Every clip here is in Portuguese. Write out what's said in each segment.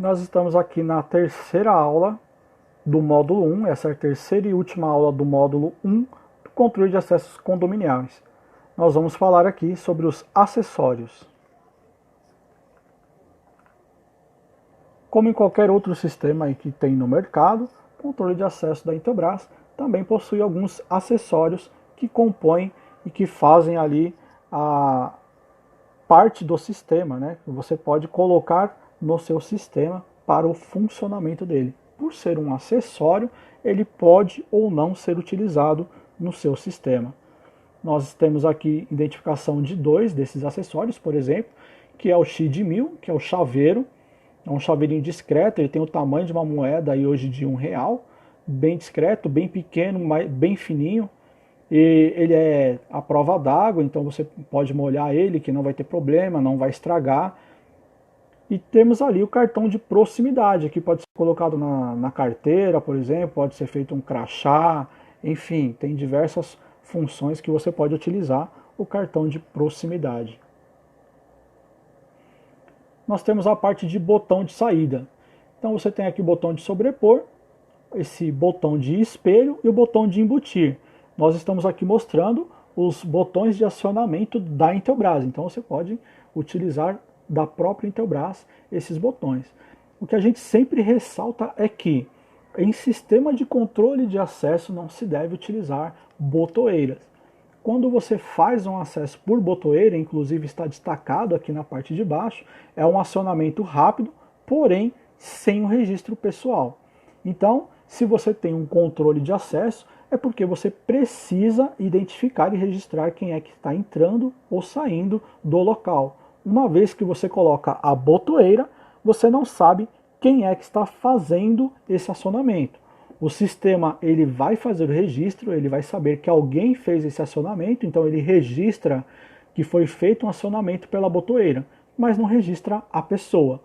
Nós estamos aqui na terceira aula do módulo 1, essa é a terceira e última aula do módulo 1 do controle de acessos condominiais. Nós vamos falar aqui sobre os acessórios. Como em qualquer outro sistema aí que tem no mercado, o controle de acesso da Intelbras também possui alguns acessórios que compõem e que fazem ali a parte do sistema, né? Você pode colocar no seu sistema para o funcionamento dele. Por ser um acessório, ele pode ou não ser utilizado no seu sistema. Nós temos aqui identificação de dois desses acessórios, por exemplo, que é o X de 1000, que é o chaveiro. É um chaveirinho discreto, ele tem o tamanho de uma moeda aí hoje de R$1, bem discreto, bem pequeno, bem fininho. E ele é à prova d'água, então você pode molhar ele, que não vai ter problema, não vai estragar. E temos ali o cartão de proximidade, que pode ser colocado na carteira, por exemplo, pode ser feito um crachá, enfim, tem diversas funções que você pode utilizar o cartão de proximidade. Nós temos a parte de botão de saída. Então você tem aqui o botão de sobrepor, esse botão de espelho e o botão de embutir. Nós estamos aqui mostrando os botões de acionamento da Intelbras, então você pode utilizar da própria Intelbras esses botões. O que a gente sempre ressalta é que em sistema de controle de acesso não se deve utilizar botoeiras. Quando você faz um acesso por botoeira, inclusive está destacado aqui na parte de baixo, é um acionamento rápido, porém sem um registro pessoal. Então, se você tem um controle de acesso, é porque você precisa identificar e registrar quem é que está entrando ou saindo do local. Uma vez que você coloca a botoeira, você não sabe quem é que está fazendo esse acionamento. O sistema ele vai fazer o registro, ele vai saber que alguém fez esse acionamento, então ele registra que foi feito um acionamento pela botoeira, mas não registra a pessoa.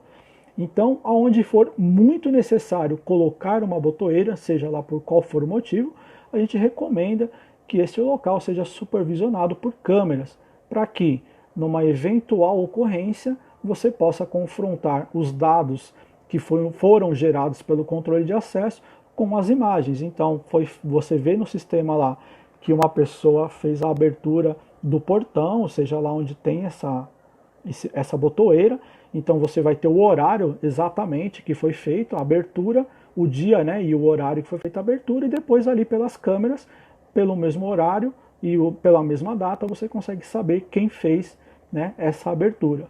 Então, aonde for muito necessário colocar uma botoeira, seja lá por qual for o motivo, a gente recomenda que esse local seja supervisionado por câmeras, para que, numa eventual ocorrência, você possa confrontar os dados que foram gerados pelo controle de acesso com as imagens. Então, você vê no sistema lá que uma pessoa fez a abertura do portão, seja lá onde tem essa botoeira, então você vai ter o horário exatamente que foi feito a abertura, o dia, né, e o horário que foi feita a abertura, e depois ali pelas câmeras, pelo mesmo horário e pela mesma data, você consegue saber quem fez, né, essa abertura.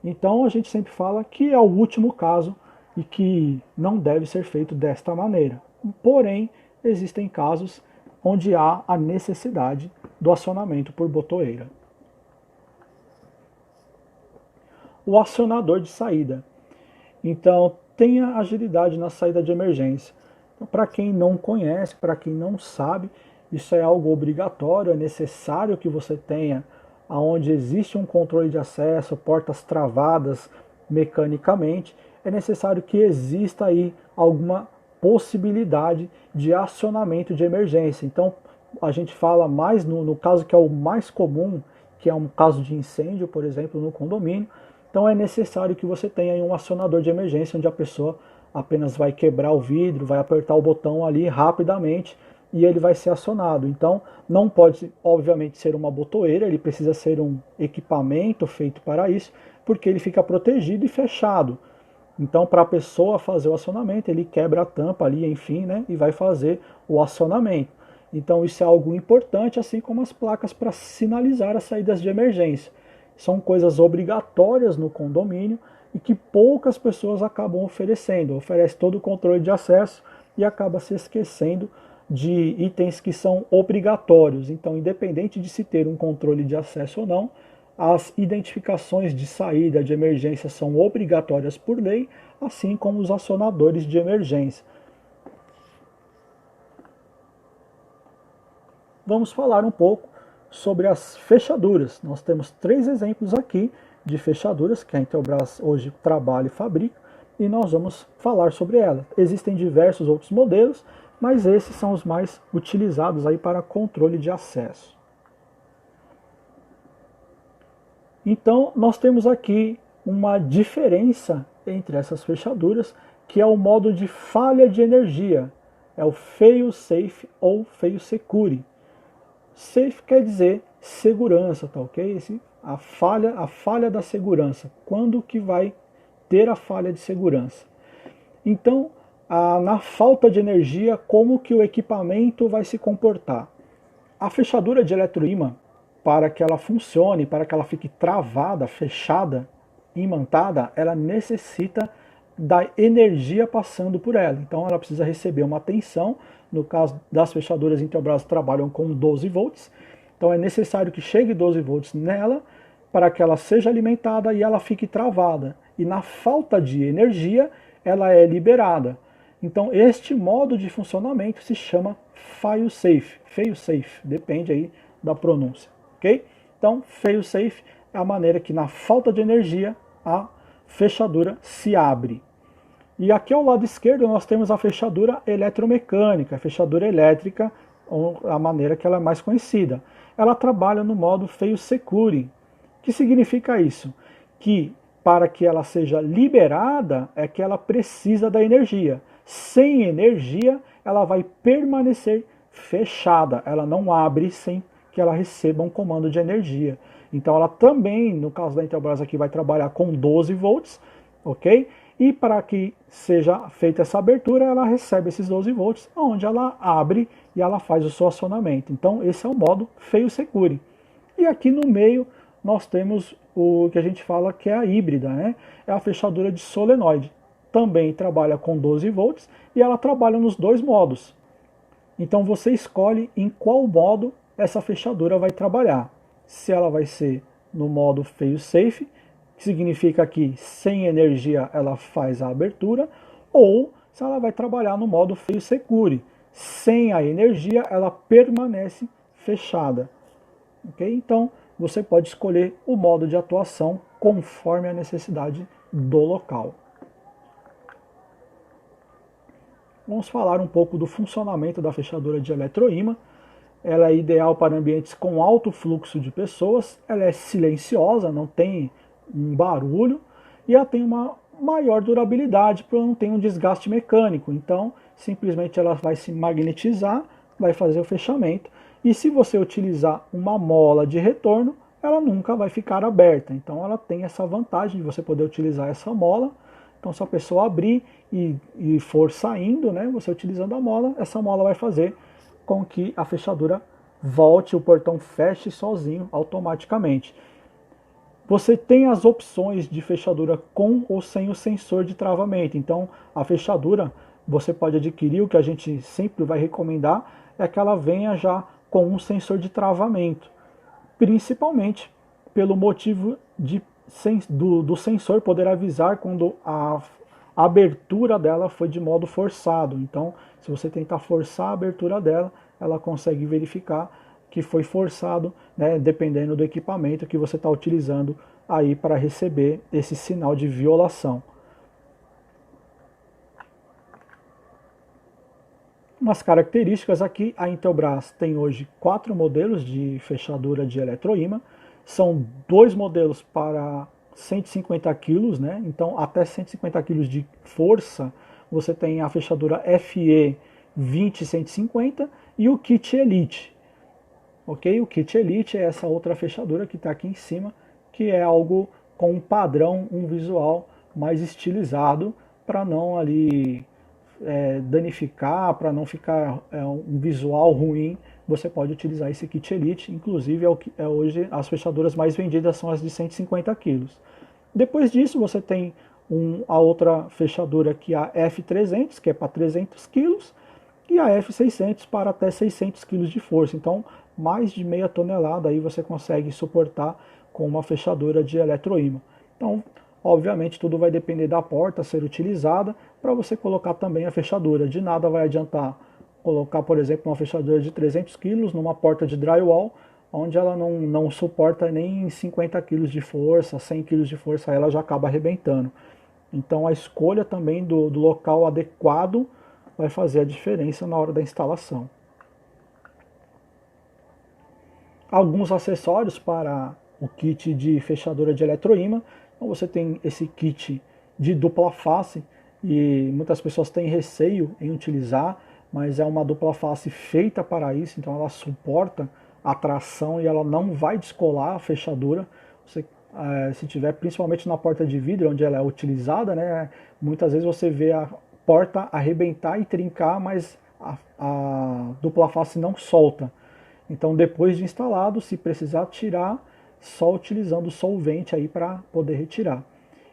Então a gente sempre fala que é o último caso e que não deve ser feito desta maneira. Porém, existem casos onde há a necessidade do acionamento por botoeira. O acionador de saída. Então, tenha agilidade na saída de emergência. Então, para quem não conhece, para quem não sabe, isso é algo obrigatório, é necessário que você tenha onde existe um controle de acesso, portas travadas mecanicamente, é necessário que exista aí alguma possibilidade de acionamento de emergência. Então, a gente fala mais no caso que é o mais comum, que é um caso de incêndio, por exemplo, no condomínio. Então, é necessário que você tenha um acionador de emergência, onde a pessoa apenas vai quebrar o vidro, vai apertar o botão ali rapidamente e ele vai ser acionado. Então, não pode, obviamente, ser uma botoeira, ele precisa ser um equipamento feito para isso, porque ele fica protegido e fechado. Então, para a pessoa fazer o acionamento, ele quebra a tampa ali, enfim, né, e vai fazer o acionamento. Então, isso é algo importante, assim como as placas para sinalizar as saídas de emergência. São coisas obrigatórias no condomínio e que poucas pessoas acabam oferecendo. Oferece todo o controle de acesso e acaba se esquecendo de itens que são obrigatórios. Então, independente de se ter um controle de acesso ou não, as identificações de saída de emergência são obrigatórias por lei, assim como os acionadores de emergência. Vamos falar um pouco sobre as fechaduras. Nós temos 3 exemplos aqui de fechaduras que a Intelbras hoje trabalha e fabrica, e nós vamos falar sobre elas. Existem diversos outros modelos, mas esses são os mais utilizados aí para controle de acesso. Então, nós temos aqui uma diferença entre essas fechaduras, que é o modo de falha de energia. É o fail-safe ou fail-secure. Safe quer dizer segurança, tá ok? A falha da segurança. Quando que vai ter a falha de segurança? Então, na falta de energia, como que o equipamento vai se comportar? A fechadura de eletroímã, para que ela funcione, para que ela fique travada, fechada, imantada, ela necessita da energia passando por ela. Então ela precisa receber uma tensão. No caso das fechaduras Intelbras trabalham com 12 volts. Então é necessário que chegue 12 volts nela para que ela seja alimentada e ela fique travada. E na falta de energia, ela é liberada. Então este modo de funcionamento se chama fail-safe, fail-safe, depende aí da pronúncia, ok? Então fail-safe é a maneira que na falta de energia a fechadura se abre. E aqui ao lado esquerdo nós temos a fechadura eletromecânica, a fechadura elétrica, a maneira que ela é mais conhecida. Ela trabalha no modo fail-secure. O que significa isso? Que para que ela seja liberada é que ela precisa da energia. Sem energia, ela vai permanecer fechada. Ela não abre sem que ela receba um comando de energia. Então ela também, no caso da Intelbras aqui, vai trabalhar com 12 volts, ok? E para que seja feita essa abertura, ela recebe esses 12 volts, onde ela abre e ela faz o seu acionamento. Então esse é o modo fail-secure. E aqui no meio nós temos o que a gente fala que é a híbrida, né? É a fechadura de solenoide. Também trabalha com 12 volts e ela trabalha nos dois modos. Então você escolhe em qual modo essa fechadura vai trabalhar. Se ela vai ser no modo fail-safe, que significa que sem energia ela faz a abertura, ou se ela vai trabalhar no modo fail-secure. Sem a energia ela permanece fechada. Okay? Então você pode escolher o modo de atuação conforme a necessidade do local. Vamos falar um pouco do funcionamento da fechadura de eletroímã. Ela é ideal para ambientes com alto fluxo de pessoas, ela é silenciosa, não tem um barulho, e ela tem uma maior durabilidade, porque não tem um desgaste mecânico. Então, simplesmente ela vai se magnetizar, vai fazer o fechamento, e se você utilizar uma mola de retorno, ela nunca vai ficar aberta. Então ela tem essa vantagem de você poder utilizar essa mola. Então se a pessoa abrir e for saindo, né, você utilizando a mola, essa mola vai fazer com que a fechadura volte, o portão feche sozinho automaticamente. Você tem as opções de fechadura com ou sem o sensor de travamento. Então a fechadura você pode adquirir, o que a gente sempre vai recomendar é que ela venha já com um sensor de travamento, principalmente pelo motivo do sensor poder avisar quando a abertura dela foi de modo forçado. Então, se você tentar forçar a abertura dela, ela consegue verificar que foi forçado, né, dependendo do equipamento que você está utilizando aí para receber esse sinal de violação. Umas características aqui, a Intelbras tem hoje 4 modelos de fechadura de eletroímã, são 2 modelos para 150 kg, né? Então até 150 kg de força, você tem a fechadura FE 20150 e o Kit Elite. Ok? O Kit Elite é essa outra fechadura que está aqui em cima, que é algo com um padrão, um visual mais estilizado, para não ali danificar, para não ficar um visual ruim. Você pode utilizar esse Kit Elite, inclusive hoje as fechaduras mais vendidas são as de 150 kg. Depois disso você tem a outra fechadura que é a F300, que é para 300 kg, e a F600 para até 600 kg de força. Então mais de meia tonelada aí você consegue suportar com uma fechadura de eletroímã. Então obviamente tudo vai depender da porta a ser utilizada para você colocar também a fechadura. De nada vai adiantar colocar, por exemplo, uma fechadura de 300 kg numa porta de drywall, onde ela não suporta nem 50 kg de força, 100 kg de força, aí ela já acaba arrebentando. Então a escolha também do local adequado vai fazer a diferença na hora da instalação. Alguns acessórios para o kit de fechadura de eletroímã. Então você tem esse kit de dupla face e muitas pessoas têm receio em utilizar, mas é uma dupla face feita para isso, então ela suporta a tração e ela não vai descolar a fechadura. Você, se tiver principalmente na porta de vidro, onde ela é utilizada, né, muitas vezes você vê a porta arrebentar e trincar, mas a dupla face não solta. Então depois de instalado, se precisar tirar, só utilizando solvente aí para poder retirar.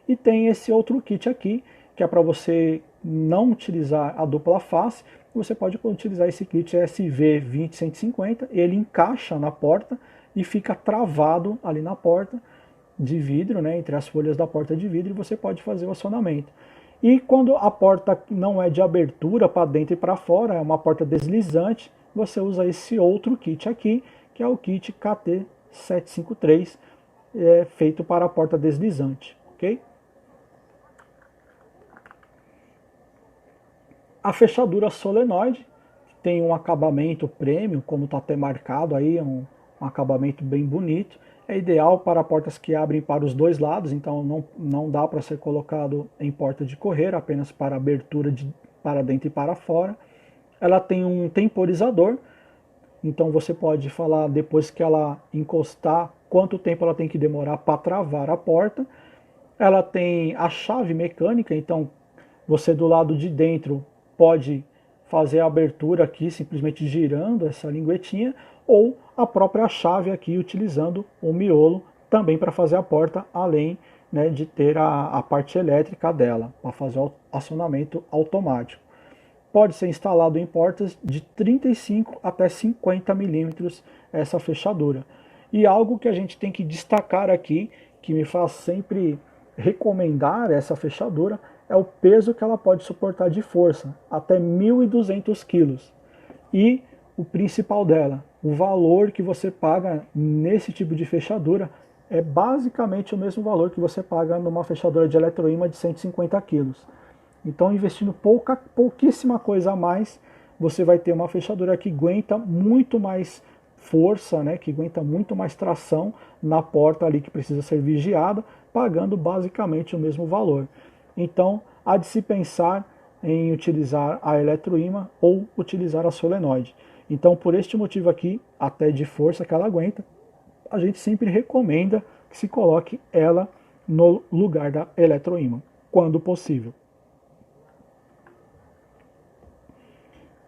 E tem esse outro kit aqui, que é para você não utilizar a dupla face, você pode utilizar esse kit SV20150, ele encaixa na porta e fica travado ali na porta de vidro, né, entre as folhas da porta de vidro, e você pode fazer o acionamento. E quando a porta não é de abertura para dentro e para fora, é uma porta deslizante, você usa esse outro kit aqui, que é o kit KT753, feito para a porta deslizante, ok? A fechadura solenoide tem um acabamento premium, como está até marcado aí, um acabamento bem bonito. É ideal para portas que abrem para os dois lados, então não dá para ser colocado em porta de correr, apenas para abertura para dentro e para fora. Ela tem um temporizador, então você pode falar depois que ela encostar quanto tempo ela tem que demorar para travar a porta. Ela tem a chave mecânica, então você do lado de dentro pode fazer a abertura aqui simplesmente girando essa linguetinha, ou a própria chave aqui utilizando o miolo também para fazer a porta, além, né, de ter a parte elétrica dela, para fazer o acionamento automático. Pode ser instalado em portas de 35 até 50 milímetros essa fechadura. E algo que a gente tem que destacar aqui, que me faz sempre recomendar essa fechadura, é o peso que ela pode suportar de força, até 1.200 quilos. E o principal dela, o valor que você paga nesse tipo de fechadura é basicamente o mesmo valor que você paga numa fechadura de eletroímã de 150 quilos. Então, investindo pouquíssima coisa a mais, você vai ter uma fechadura que aguenta muito mais força, né, que aguenta muito mais tração na porta ali que precisa ser vigiada, pagando basicamente o mesmo valor. Então, há de se pensar em utilizar a eletroímã ou utilizar a solenoide. Então, por este motivo aqui, até de força que ela aguenta, a gente sempre recomenda que se coloque ela no lugar da eletroímã, quando possível.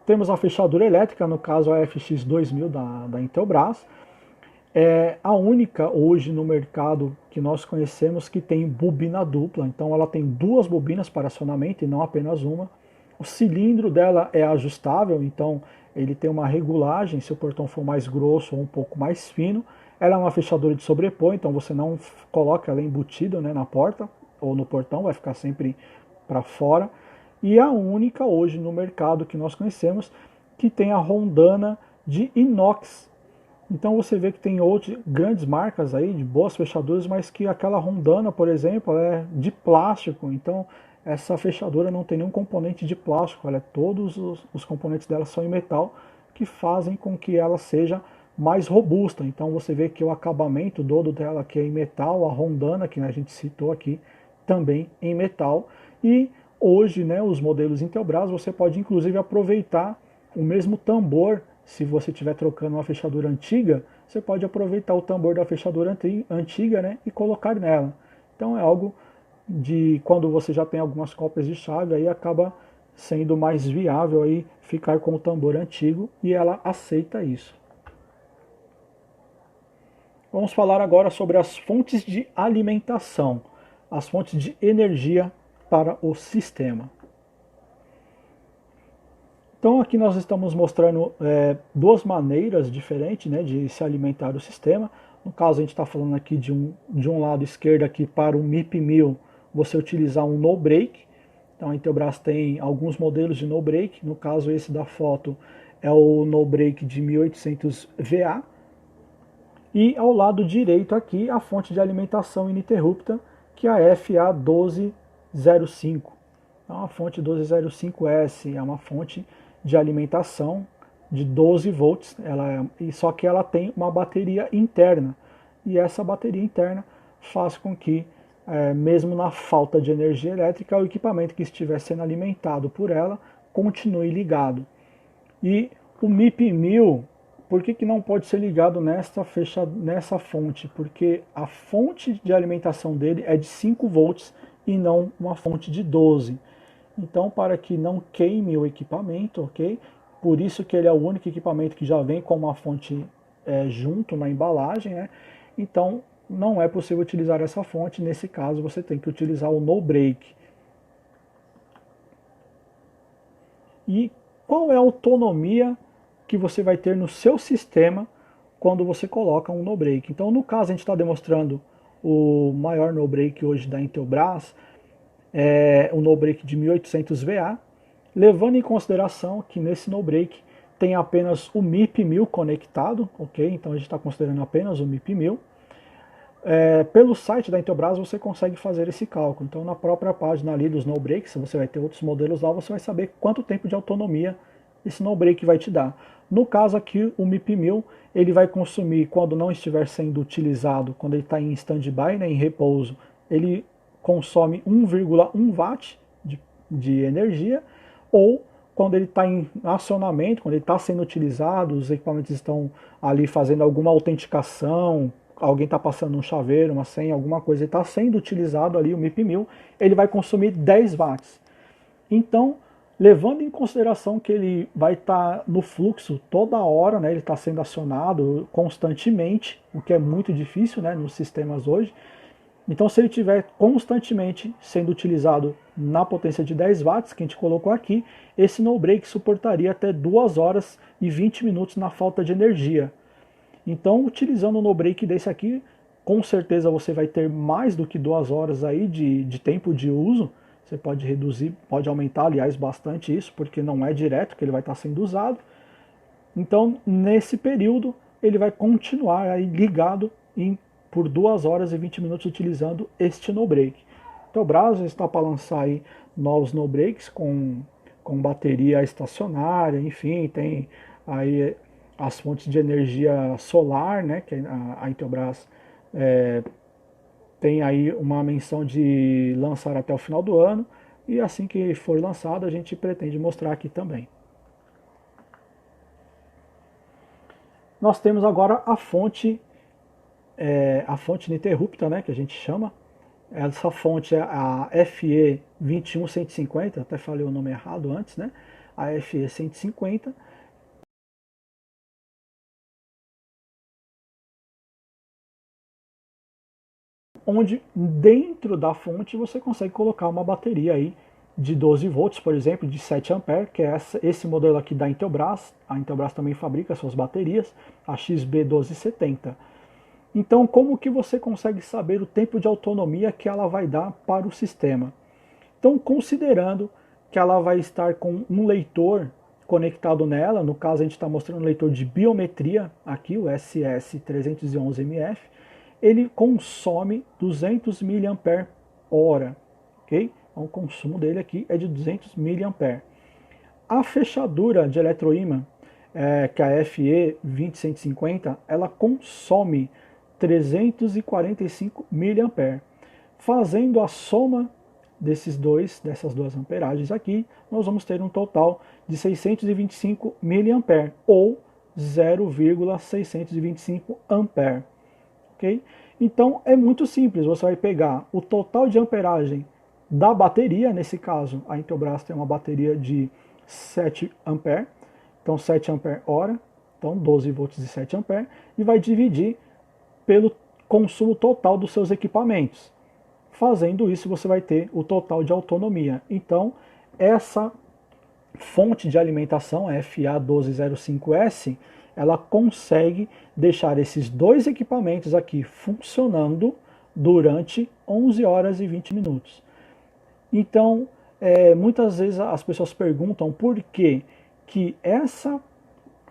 Temos a fechadura elétrica, no caso a FX2000 da Intelbras. É a única hoje no mercado que nós conhecemos que tem bobina dupla, então ela tem duas bobinas para acionamento e não apenas uma. O cilindro dela é ajustável, então ele tem uma regulagem se o portão for mais grosso ou um pouco mais fino. Ela é uma fechadura de sobrepor, então você não coloca ela embutida, né, na porta ou no portão, vai ficar sempre para fora. E a única hoje no mercado que nós conhecemos que tem a rondana de inox. Então você vê que tem outras grandes marcas aí de boas fechaduras, mas que aquela rondana, por exemplo, é de plástico. Então essa fechadura não tem nenhum componente de plástico, todos os componentes dela são em metal, que fazem com que ela seja mais robusta. Então você vê que o acabamento todo dela aqui é em metal, a rondana que a gente citou aqui também em metal. E hoje, né, os modelos Intelbras, você pode inclusive aproveitar o mesmo tambor. Se você estiver trocando uma fechadura antiga, você pode aproveitar o tambor da fechadura antiga, né, e colocar nela. Então é algo de quando você já tem algumas cópias de chave, aí acaba sendo mais viável aí ficar com o tambor antigo, e ela aceita isso. Vamos falar agora sobre as fontes de alimentação, as fontes de energia para o sistema. Então aqui nós estamos mostrando duas maneiras diferentes, né, de se alimentar o sistema. No caso a gente está falando aqui de um lado esquerdo aqui para o MIP1000, você utilizar um no break. Então a Intelbras tem alguns modelos de no break, no caso esse da foto é o no break de 1800 VA. E ao lado direito aqui a fonte de alimentação ininterrupta, que é a FA1205. Então a fonte 1205S é uma fonte de alimentação de 12 volts, só que ela tem uma bateria interna. E essa bateria interna faz com que mesmo na falta de energia elétrica, o equipamento que estiver sendo alimentado por ela continue ligado. E o MIP 1000, por que não pode ser ligado nessa fonte? Porque a fonte de alimentação dele é de 5 volts e não uma fonte de 12. Então, para que não queime o equipamento, ok? Por isso que ele é o único equipamento que já vem com uma fonte junto na embalagem, né? Então, não é possível utilizar essa fonte. Nesse caso, você tem que utilizar o no break. E qual é a autonomia que você vai ter no seu sistema quando você coloca um no break? Então, no caso, a gente está demonstrando o maior no break hoje da Intelbras, um no break de 1800 VA, levando em consideração que nesse no break tem apenas o MIP 1000 conectado, ok? Então a gente está considerando apenas o MIP 1000. Pelo site da Intelbras você consegue fazer esse cálculo. Então na própria página ali dos no breaks, você vai ter outros modelos lá, você vai saber quanto tempo de autonomia esse no break vai te dar. No caso aqui, o MIP 1000, ele vai consumir, quando não estiver sendo utilizado, quando ele está em stand-by, né, em repouso, ele consome 1,1 watt de energia, ou quando ele está em acionamento, quando ele está sendo utilizado, os equipamentos estão ali fazendo alguma autenticação, alguém está passando um chaveiro, uma senha, alguma coisa, ele está sendo utilizado ali, o MIP 1000, ele vai consumir 10 watts. Então, levando em consideração que ele vai estar no fluxo toda hora, né, ele está sendo acionado constantemente, o que é muito difícil, né, nos sistemas hoje. Então, se ele estiver constantemente sendo utilizado na potência de 10 watts, que a gente colocou aqui, esse no break suportaria até 2 horas e 20 minutos na falta de energia. Então, utilizando o no break desse aqui, com certeza você vai ter mais do que 2 horas aí de tempo de uso. Você pode reduzir, pode aumentar, aliás, bastante isso, porque não é direto que ele vai estar sendo usado. Então, nesse período, ele vai continuar aí ligado por 2 horas e 20 minutos utilizando este no break. Então, o Brasa está para lançar aí novos no breaks com bateria estacionária, enfim, tem aí as fontes de energia solar, né, que a Intelbras tem aí uma menção de lançar até o final do ano, e assim que for lançado a gente pretende mostrar aqui também. Nós temos agora a fonte ininterrupta, né, que a gente chama. Essa fonte é a FE21150, até falei o nome errado antes, né? A FE150. Onde dentro da fonte você consegue colocar uma bateria aí de 12 volts, por exemplo, de 7 amperes, que é esse modelo aqui da Intelbras. A Intelbras também fabrica suas baterias, a XB1270. Então, como que você consegue saber o tempo de autonomia que ela vai dar para o sistema? Então, considerando que ela vai estar com um leitor conectado nela, no caso a gente está mostrando um leitor de biometria, aqui o SS311MF, ele consome 200 mAh, ok? Então, o consumo dele aqui é de 200 mAh. A fechadura de eletroímã, que é a FE20150, ela consome 345 mAh. Fazendo a soma dessas duas amperagens aqui, nós vamos ter um total de 625 mAh, ou 0,625 ampere. Okay? Então é muito simples, você vai pegar o total de amperagem da bateria, nesse caso a Intelbras tem uma bateria de 7 ampere, então 7 ampere hora, então 12 volts de 7 ampere, e vai dividir pelo consumo total dos seus equipamentos. Fazendo isso, você vai ter o total de autonomia. Então, essa fonte de alimentação, FA1205S, ela consegue deixar esses dois equipamentos aqui funcionando durante 11 horas e 20 minutos. Então, muitas vezes as pessoas perguntam por que essa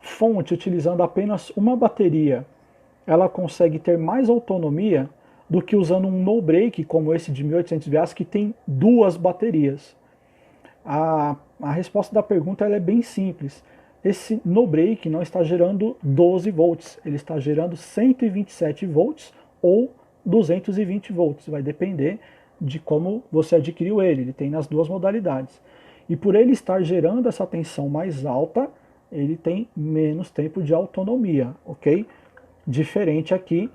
fonte, utilizando apenas uma bateria, ela consegue ter mais autonomia do que usando um no break como esse de 1800 VA que tem duas baterias. A resposta da pergunta ela é bem simples. Esse no break não está gerando 12 volts, ele está gerando 127 volts ou 220 volts, vai depender de como você adquiriu ele tem nas duas modalidades. E por ele estar gerando essa tensão mais alta, ele tem menos tempo de autonomia, ok? Diferente aqui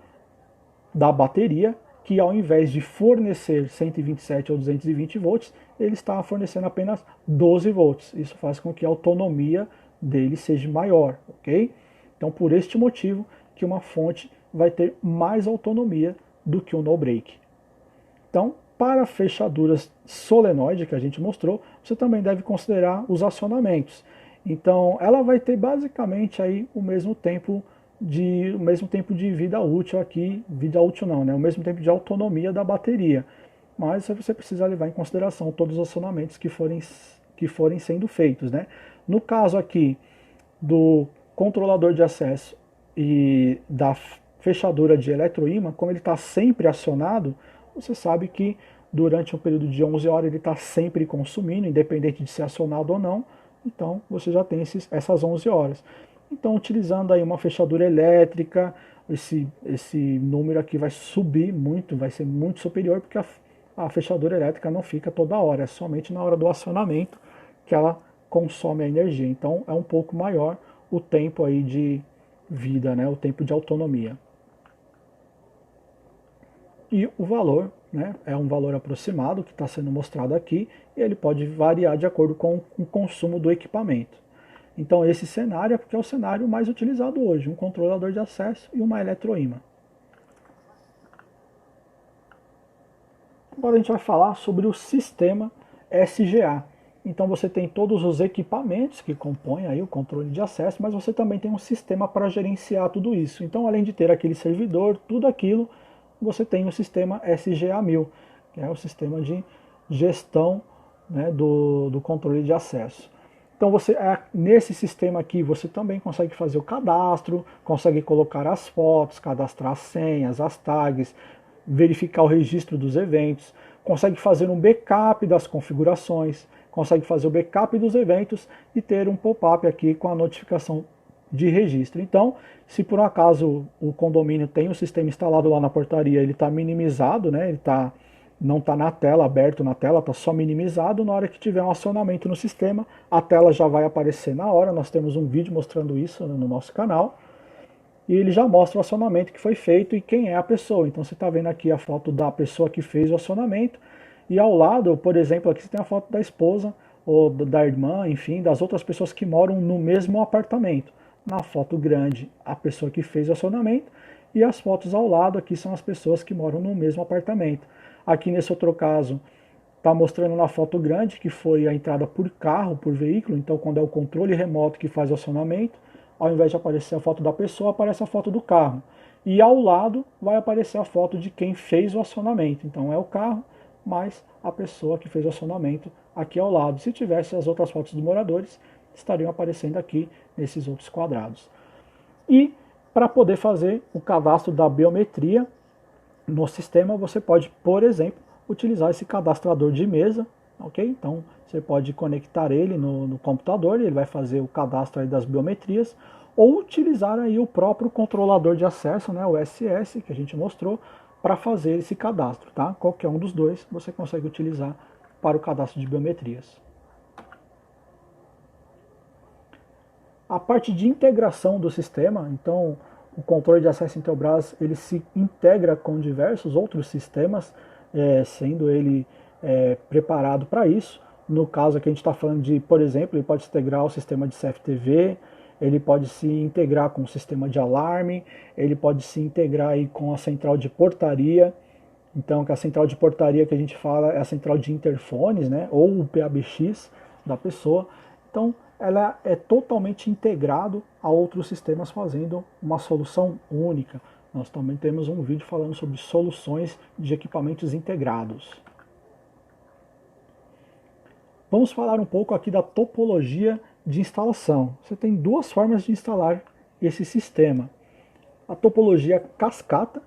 da bateria, que ao invés de fornecer 127 ou 220 volts, ele está fornecendo apenas 12 volts. Isso faz com que a autonomia dele seja maior, ok? Então, por este motivo que uma fonte vai ter mais autonomia do que um no-break. Então, para fechaduras solenoide que a gente mostrou, você também deve considerar os acionamentos. Então, ela vai ter basicamente aí o mesmo tempo de vida útil aqui, vida útil não, né? O mesmo tempo de autonomia da bateria. Mas você precisa levar em consideração todos os acionamentos que forem sendo feitos, né? No caso aqui do controlador de acesso e da fechadura de eletroímã, como ele está sempre acionado, você sabe que durante um período de 11 horas ele está sempre consumindo, independente de ser acionado ou não. Então você já tem essas 11 horas. Então, utilizando aí uma fechadura elétrica, esse número aqui vai subir muito, vai ser muito superior, porque a fechadura elétrica não fica toda hora, é somente na hora do acionamento que ela consome a energia. Então, é um pouco maior o tempo aí de vida, né, o tempo de autonomia. E o valor, né, é um valor aproximado que está sendo mostrado aqui, e ele pode variar de acordo com o consumo do equipamento. Então esse cenário é porque é o cenário mais utilizado hoje, um controlador de acesso e uma eletroímã. Agora a gente vai falar sobre o sistema SGA. Então você tem todos os equipamentos que compõem aí o controle de acesso, mas você também tem um sistema para gerenciar tudo isso. Então além de ter aquele servidor, tudo aquilo, você tem o sistema SGA1000, que é o sistema de gestão, né, do controle de acesso. Então nesse sistema aqui você também consegue fazer o cadastro, consegue colocar as fotos, cadastrar as senhas, as tags, verificar o registro dos eventos, consegue fazer um backup das configurações, consegue fazer o backup dos eventos e ter um pop-up aqui com a notificação de registro. Então, se por um acaso o condomínio tem o sistema instalado lá na portaria, ele está minimizado, né? Ele não está na tela, aberto na tela, está só minimizado. Na hora que tiver um acionamento no sistema, a tela já vai aparecer na hora. Nós temos um vídeo mostrando isso no nosso canal. E ele já mostra o acionamento que foi feito e quem é a pessoa. Então você está vendo aqui a foto da pessoa que fez o acionamento. E ao lado, por exemplo, aqui você tem a foto da esposa ou da irmã, enfim, das outras pessoas que moram no mesmo apartamento. Na foto grande, a pessoa que fez o acionamento. E as fotos ao lado aqui são as pessoas que moram no mesmo apartamento. Aqui nesse outro caso, está mostrando na foto grande que foi a entrada por carro, por veículo. Então, quando é o controle remoto que faz o acionamento, ao invés de aparecer a foto da pessoa, aparece a foto do carro. E ao lado vai aparecer a foto de quem fez o acionamento. Então, é o carro, mais a pessoa que fez o acionamento aqui ao lado. Se tivesse as outras fotos dos moradores, estariam aparecendo aqui nesses outros quadrados. E para poder fazer o cadastro da biometria, no sistema você pode, por exemplo, utilizar esse cadastrador de mesa, ok? Então você pode conectar ele no computador, ele vai fazer o cadastro aí das biometrias, ou utilizar aí o próprio controlador de acesso, né, o SS, que a gente mostrou, para fazer esse cadastro, tá? Qualquer um dos dois você consegue utilizar para o cadastro de biometrias. A parte de integração do sistema, então o controle de acesso Intelbras ele se integra com diversos outros sistemas, sendo ele preparado para isso. No caso aqui a gente está falando de, por exemplo, ele pode se integrar ao sistema de CFTV, ele pode se integrar com o sistema de alarme, ele pode se integrar aí com a central de portaria. Então, que a central de portaria que a gente fala é a central de interfones, né, ou o PABX da pessoa. Então, ela é totalmente integrado a outros sistemas fazendo uma solução única. Nós também temos um vídeo falando sobre soluções de equipamentos integrados. Vamos falar um pouco aqui da topologia de instalação. Você tem duas formas de instalar esse sistema. A topologia cascata.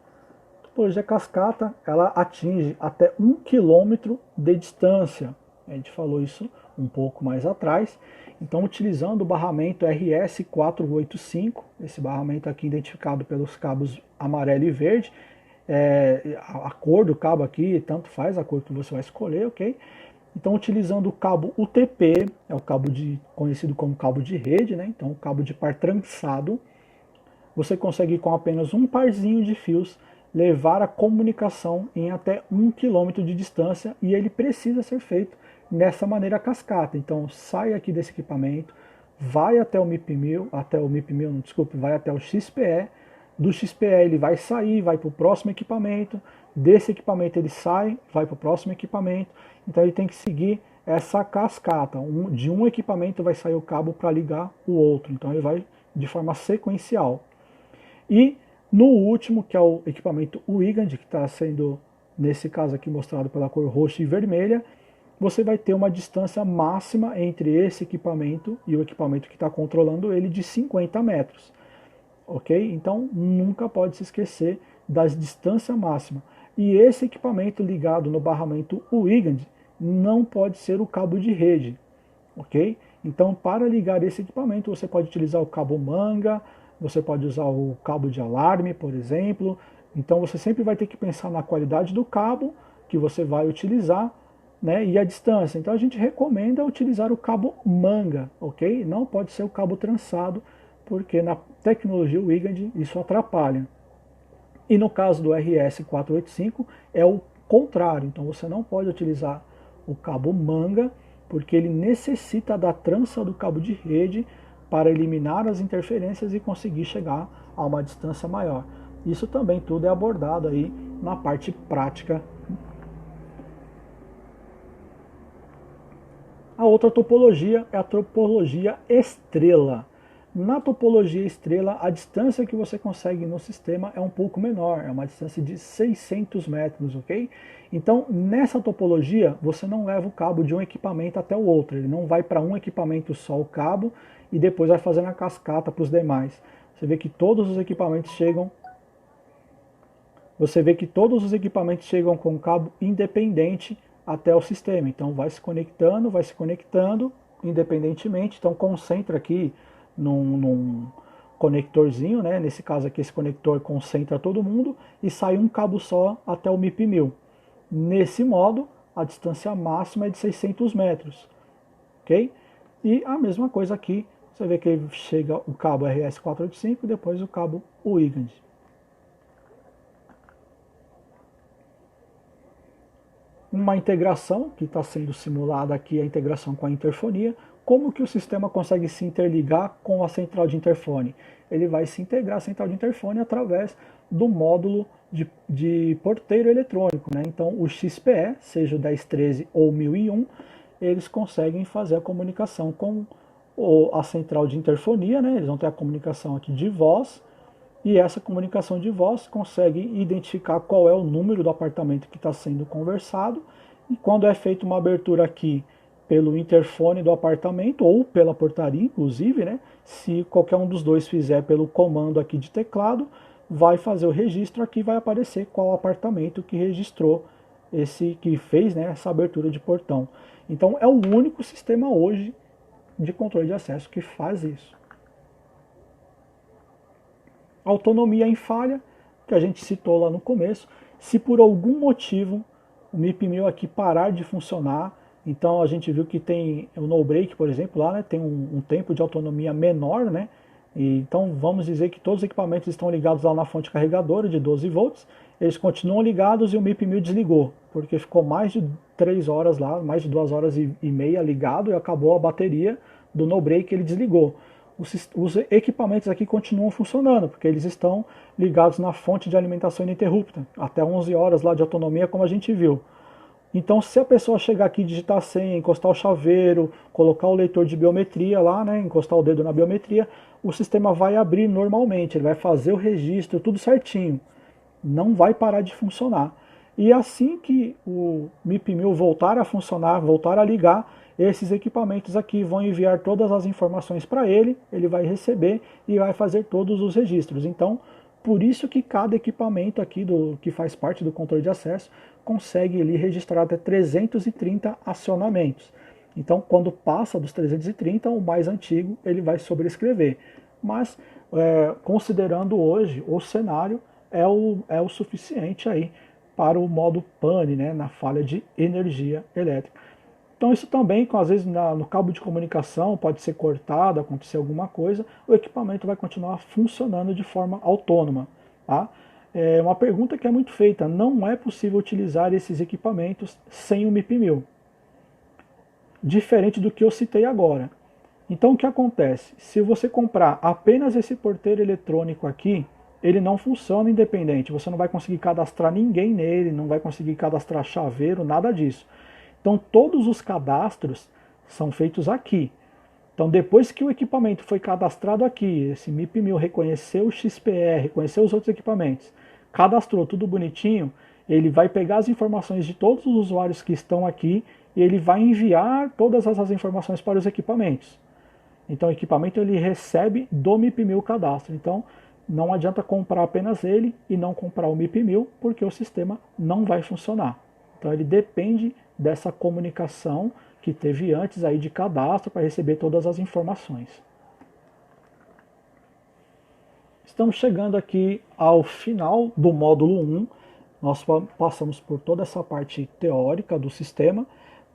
A topologia cascata, ela atinge até 1 km de distância. A gente falou isso um pouco mais atrás. Então, utilizando o barramento RS485, esse barramento aqui identificado pelos cabos amarelo e verde, a cor do cabo aqui, tanto faz a cor que você vai escolher, ok? Então, utilizando o cabo UTP, é o cabo conhecido como cabo de rede, né? Então, o cabo de par trançado, você consegue com apenas um parzinho de fios levar a comunicação em até 1 km de distância, e ele precisa ser feito nessa maneira cascata. Então, sai aqui desse equipamento, vai até o MIP1000, vai até o XPE, do XPE ele vai sair, vai para o próximo equipamento, desse equipamento ele sai, vai para o próximo equipamento. Então ele tem que seguir essa cascata, de um equipamento vai sair o cabo para ligar o outro, então ele vai de forma sequencial. E no último, que é o equipamento Wigand, que está sendo, nesse caso aqui, mostrado pela cor roxa e vermelha, você vai ter uma distância máxima entre esse equipamento e o equipamento que está controlando ele de 50 metros. Ok? Então nunca pode se esquecer da distância máxima. E esse equipamento ligado no barramento Wigand não pode ser o cabo de rede. Ok? Então, para ligar esse equipamento, você pode utilizar o cabo manga, você pode usar o cabo de alarme, por exemplo. Então você sempre vai ter que pensar na qualidade do cabo que você vai utilizar, né, e a distância. Então a gente recomenda utilizar o cabo manga, ok? Não pode ser o cabo trançado, porque na tecnologia Wigand isso atrapalha. E no caso do RS485 é o contrário, então você não pode utilizar o cabo manga, porque ele necessita da trança do cabo de rede para eliminar as interferências e conseguir chegar a uma distância maior. Isso também tudo é abordado aí na parte prática. A outra topologia é a topologia estrela. Na topologia estrela, a distância que você consegue no sistema é um pouco menor, é uma distância de 600 metros, ok? Então, nessa topologia, você não leva o cabo de um equipamento até o outro, ele não vai para um equipamento só o cabo e depois vai fazendo a cascata para os demais. Você vê que todos os equipamentos chegam com cabo independente até o sistema. Então vai se conectando independentemente. Então concentra aqui num conectorzinho, né? Nesse caso aqui esse conector concentra todo mundo e sai um cabo só até o MIP1000. Nesse modo a distância máxima é de 600 metros, ok? E a mesma coisa aqui, você vê que chega o cabo RS485 e depois o cabo Wigand. Uma integração que está sendo simulada aqui, a integração com a interfonia. Como que o sistema consegue se interligar com a central de interfone? Ele vai se integrar à central de interfone através do módulo de porteiro eletrônico, né? Então o XPE, seja o 1013 ou 1001, eles conseguem fazer a comunicação com a central de interfonia, né? Eles vão ter a comunicação aqui de voz, e essa comunicação de voz consegue identificar qual é o número do apartamento que está sendo conversado, e quando é feita uma abertura aqui pelo interfone do apartamento, ou pela portaria inclusive, né, se qualquer um dos dois fizer pelo comando aqui de teclado, vai fazer o registro aqui, vai aparecer qual apartamento que registrou, que fez, né, essa abertura de portão. Então é o único sistema hoje de controle de acesso que faz isso. Autonomia em falha, que a gente citou lá no começo. Se por algum motivo o MIP1000 aqui parar de funcionar, então a gente viu que tem o no break, por exemplo, lá, né, tem um tempo de autonomia menor, né? E então vamos dizer que todos os equipamentos estão ligados lá na fonte carregadora de 12 volts, eles continuam ligados e o MIP1000 desligou, porque ficou mais de 3 horas lá, mais de 2 horas e meia ligado e acabou a bateria do no break, ele desligou. Os equipamentos aqui continuam funcionando, porque eles estão ligados na fonte de alimentação ininterrupta, até 11 horas lá de autonomia, como a gente viu. Então, se a pessoa chegar aqui, digitar a senha, encostar o chaveiro, colocar o leitor de biometria lá, né, encostar o dedo na biometria, o sistema vai abrir normalmente, ele vai fazer o registro, tudo certinho. Não vai parar de funcionar. E assim que o MIP1000 voltar a funcionar, voltar a ligar, esses equipamentos aqui vão enviar todas as informações para ele, ele vai receber e vai fazer todos os registros. Então, por isso que cada equipamento aqui que faz parte do controle de acesso consegue ali registrar até 330 acionamentos. Então, quando passa dos 330, o mais antigo ele vai sobrescrever. Mas, considerando hoje o cenário, é o suficiente aí para o modo pane, né, na falha de energia elétrica. Então isso também, às vezes no cabo de comunicação pode ser cortado, acontecer alguma coisa, o equipamento vai continuar funcionando de forma autônoma. Tá? É uma pergunta que é muito feita, não é possível utilizar esses equipamentos sem o MIP-1000. Diferente do que eu citei agora. Então o que acontece? Se você comprar apenas esse porteiro eletrônico aqui, ele não funciona independente, você não vai conseguir cadastrar ninguém nele, não vai conseguir cadastrar chaveiro, nada disso. Então todos os cadastros são feitos aqui. Então depois que o equipamento foi cadastrado aqui, esse MIP-1000 reconheceu o XPR, reconheceu os outros equipamentos, cadastrou tudo bonitinho, ele vai pegar as informações de todos os usuários que estão aqui e ele vai enviar todas essas informações para os equipamentos. Então o equipamento ele recebe do MIP-1000 cadastro. Então não adianta comprar apenas ele e não comprar o MIP-1000 porque o sistema não vai funcionar. Então ele depende dessa comunicação que teve antes aí de cadastro para receber todas as informações. Estamos chegando aqui ao final do módulo 1. Nós passamos por toda essa parte teórica do sistema.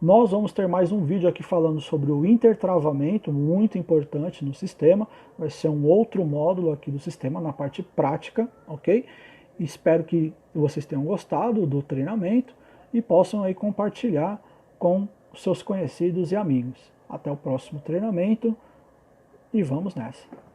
Nós vamos ter mais um vídeo aqui falando sobre o intertravamento, muito importante no sistema. Vai ser um outro módulo aqui do sistema, na parte prática, ok? Espero que vocês tenham gostado do treinamento e possam aí compartilhar com seus conhecidos e amigos. Até o próximo treinamento e vamos nessa!